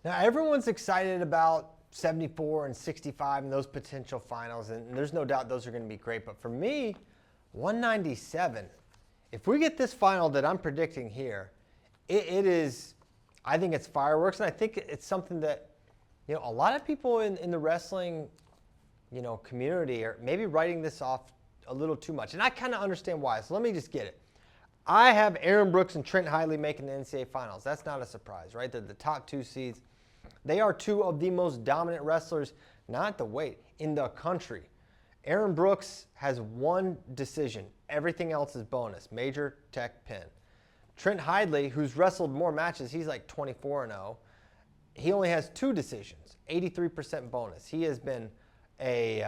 Now, everyone's excited about 74 and 65 and those potential finals, and there's no doubt those are going to be great. But for me, 197, if we get this final that I'm predicting here, it is, I think it's fireworks, and I think it's something that, a lot of people in the wrestling, community are maybe writing this off a little too much. And I kind of understand why, so let me just get it. I have Aaron Brooks and Trent Hidley making the NCAA finals. That's not a surprise, right? They're the top 2 seeds. They are 2 of the most dominant wrestlers, not at the weight, in the country. Aaron Brooks has 1 decision. Everything else is bonus, major, tech, pin. Trent Hidley, who's wrestled more matches, he's like 24-0. He only has 2 decisions, 83% bonus. He has been a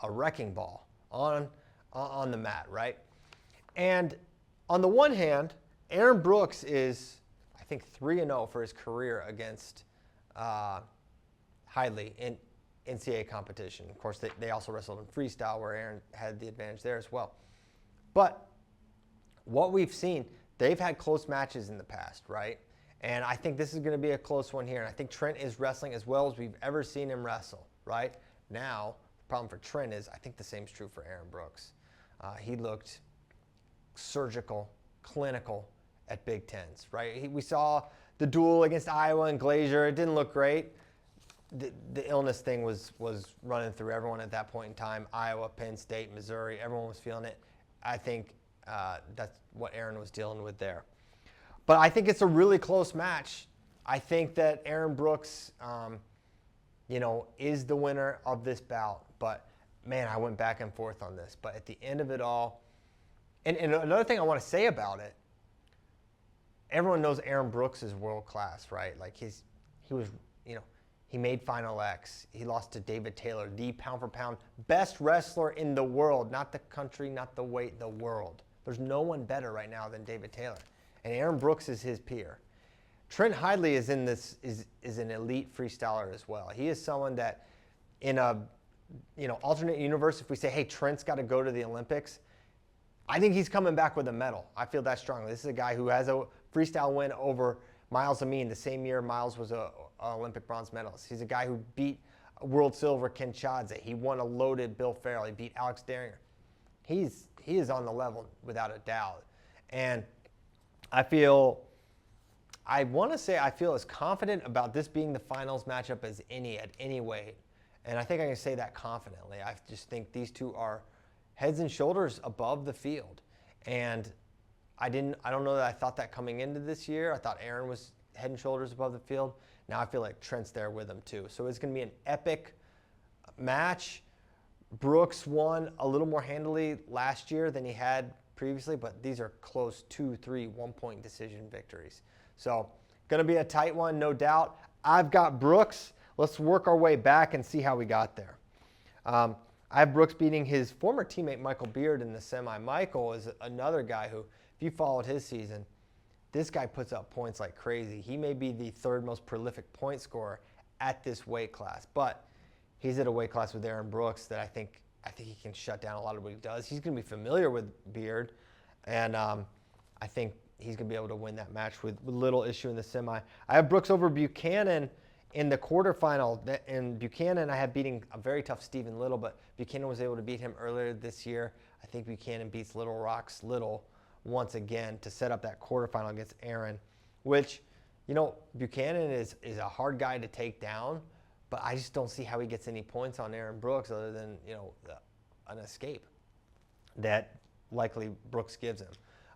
wrecking ball on the mat, right? And on the one hand, Aaron Brooks is, I think, 3-0 for his career against Hidley in NCAA competition. Of course, they also wrestled in freestyle, where Aaron had the advantage there as well. But what we've seen, they've had close matches in the past, right? And I think this is going to be a close one here. And I think Trent is wrestling as well as we've ever seen him wrestle, right? Now, the problem for Trent is I think the same is true for Aaron Brooks. He looked surgical, clinical at Big Tens, right? We saw the duel against Iowa and Glazier. It didn't look great. The illness thing was running through everyone at that point in time. Iowa, Penn State, Missouri, everyone was feeling it. I think that's what Aaron was dealing with there. But I think it's a really close match. I think that Aaron Brooks, is the winner of this bout. But, man, I went back and forth on this. But at the end of it all, and another thing I want to say about it, everyone knows Aaron Brooks is world class, right? Like he made Final X. He lost to David Taylor, the pound for pound best wrestler in the world, not the country, not the weight, the world. There's no one better right now than David Taylor. And Aaron Brooks is his peer. Trent Hidley is an elite freestyler as well. He is someone that in a alternate universe, if we say, hey, Trent's got to go to the Olympics, I think he's coming back with a medal. I feel that strongly. This is a guy who has a freestyle win over Miles Amin the same year Miles was an Olympic bronze medalist. He's a guy who beat world silver Ken Chadze. He won a loaded Bill Farrell. He beat Alex Daringer. He is on the level without a doubt. And I feel as confident about this being the finals matchup as any at any weight. And I think I can say that confidently. I just think these 2 are heads and shoulders above the field. And I don't know that I thought that coming into this year. I thought Aaron was head and shoulders above the field. Now I feel like Trent's there with him too. So it's going to be an epic match. Brooks won a little more handily last year than he had previously, but these are close 2, 3, 1-point decision victories. So going to be a tight one, no doubt. I've got Brooks. Let's work our way back and see how we got there. I have Brooks beating his former teammate Michael Beard in the semi. Michael is another guy who, if you followed his season, this guy puts up points like crazy. He may be the 3rd most prolific point scorer at this weight class, but he's at a weight class with Aaron Brooks that I think he can shut down a lot of what he does. He's going to be familiar with Beard, and I think he's going to be able to win that match with little issue in the semi. I have Brooks over Buchanan in the quarterfinal. And Buchanan, I have beating a very tough Stephen Little, but Buchanan was able to beat him earlier this year. I think Buchanan beats Little Rocks Little once again to set up that quarterfinal against Aaron, which, Buchanan is a hard guy to take down, but I just don't see how he gets any points on Aaron Brooks other than, an escape that likely Brooks gives him.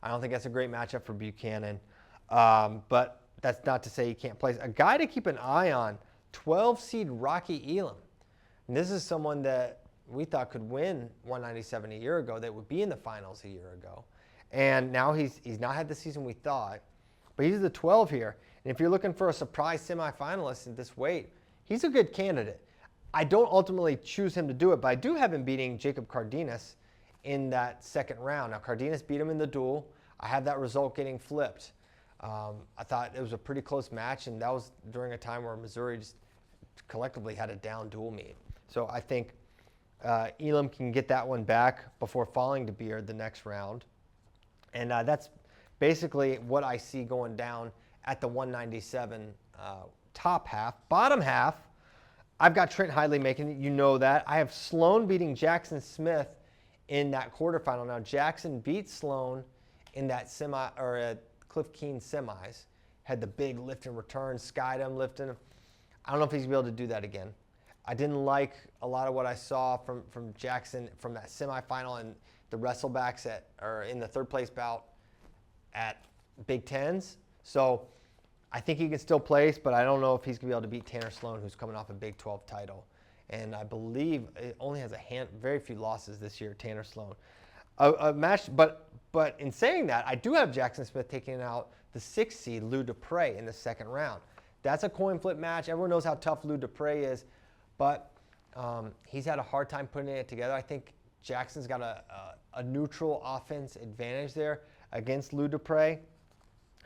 I don't think that's a great matchup for Buchanan, but that's not to say he can't play. A guy to keep an eye on, 12-seed Rocky Elam. And this is someone that we thought could win 197 a year ago, that would be in the finals a year ago. And now he's not had the season we thought, but he's the 12 here. And if you're looking for a surprise semifinalist at this weight, he's a good candidate. I don't ultimately choose him to do it, but I do have him beating Jacob Cardenas in that second round. Now, Cardenas beat him in the duel. I have that result getting flipped. I thought it was a pretty close match, and that was during a time where Missouri just collectively had a down dual meet. So I think Elam can get that one back before falling to Beard the next round. And that's basically what I see going down at the 197 top half. Bottom half, I've got Trent Hidley making it. You know that. I have Sloan beating Jackson Smith in that quarterfinal. Now, Jackson beat Sloan in that Cliff Keen semis. Had the big lift and return, skied him, lifting him. I don't know if he's going to be able to do that again. I didn't like a lot of what I saw from Jackson from that semifinal and the wrestlebacks in the third place bout at Big Tens. So I think he can still place, but I don't know if he's going to be able to beat Tanner Sloan, who's coming off a Big 12 title. And I believe it only has very few losses this year, Tanner Sloan. A match, but in saying that, I do have Jackson Smith taking out the 6th seed, Lou Dupre, in the second round. That's a coin flip match. Everyone knows how tough Lou Dupre is, but he's had a hard time putting it together. I think Jackson's got a neutral offense advantage there against Lou Dupre,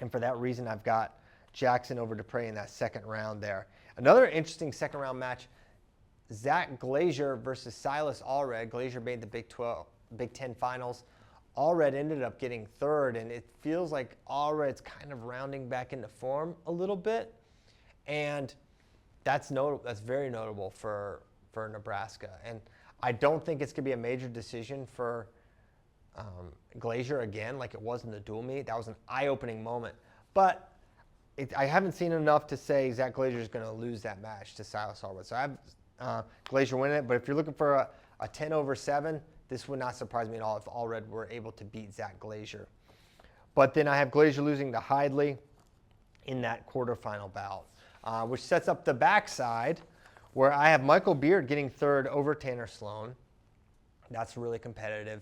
and for that reason, I've got Jackson over Dupre in that second round there. Another interesting second round match, Zach Glazier versus Silas Allred. Glazier made the Big 10 finals. Allred ended up getting third, and it feels like Allred's kind of rounding back into form a little bit, and that's very notable for Nebraska. And I don't think it's going to be a major decision for Glazier again, like it was in the dual meet. That was an eye-opening moment, but I haven't seen enough to say Zach Glazier is going to lose that match to Silas Allred. So I have Glazier winning it, but if you're looking for a 10/7, this would not surprise me at all if Allred were able to beat Zach Glazier. But then I have Glazier losing to Hidley in that quarterfinal bout, which sets up the backside where I have Michael Beard getting third over Tanner Sloan. That's really competitive.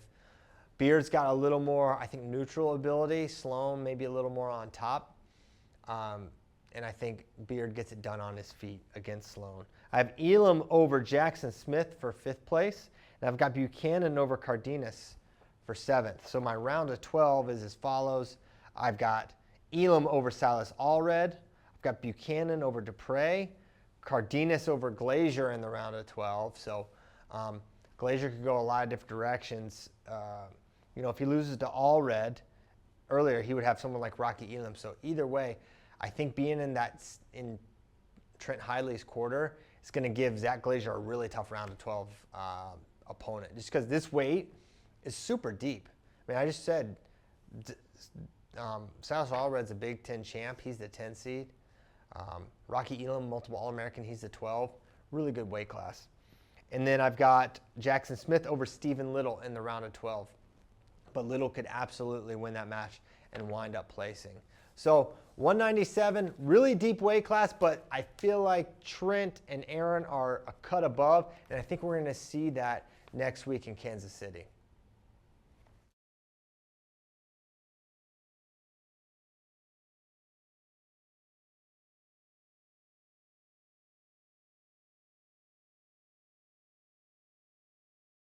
Beard's got a little more, I think, neutral ability. Sloan maybe a little more on top. And I think Beard gets it done on his feet against Sloan. I have Elam over Jackson Smith for 5th place. And I've got Buchanan over Cardenas for 7th. So my round of 12 is as follows. I've got Elam over Silas Allred. I've got Buchanan over Dupre. Cardenas over Glazier in the round of 12. So Glazier could go a lot of different directions. If he loses to Allred earlier, he would have someone like Rocky Elam. So either way, I think being in Trent Hidley's quarter is going to give Zach Glazier a really tough round of 12 opponent, just because this weight is super deep. I mean, I just said Silas Allred's a Big 10 champ. He's the 10 seed. Rocky Elam, multiple All-American. He's the 12. Really good weight class. And then I've got Jackson Smith over Stephen Little in the round of 12. But Little could absolutely win that match and wind up placing. So 197, really deep weight class, but I feel like Trent and Aaron are a cut above, and I think we're going to see that next week in Kansas City.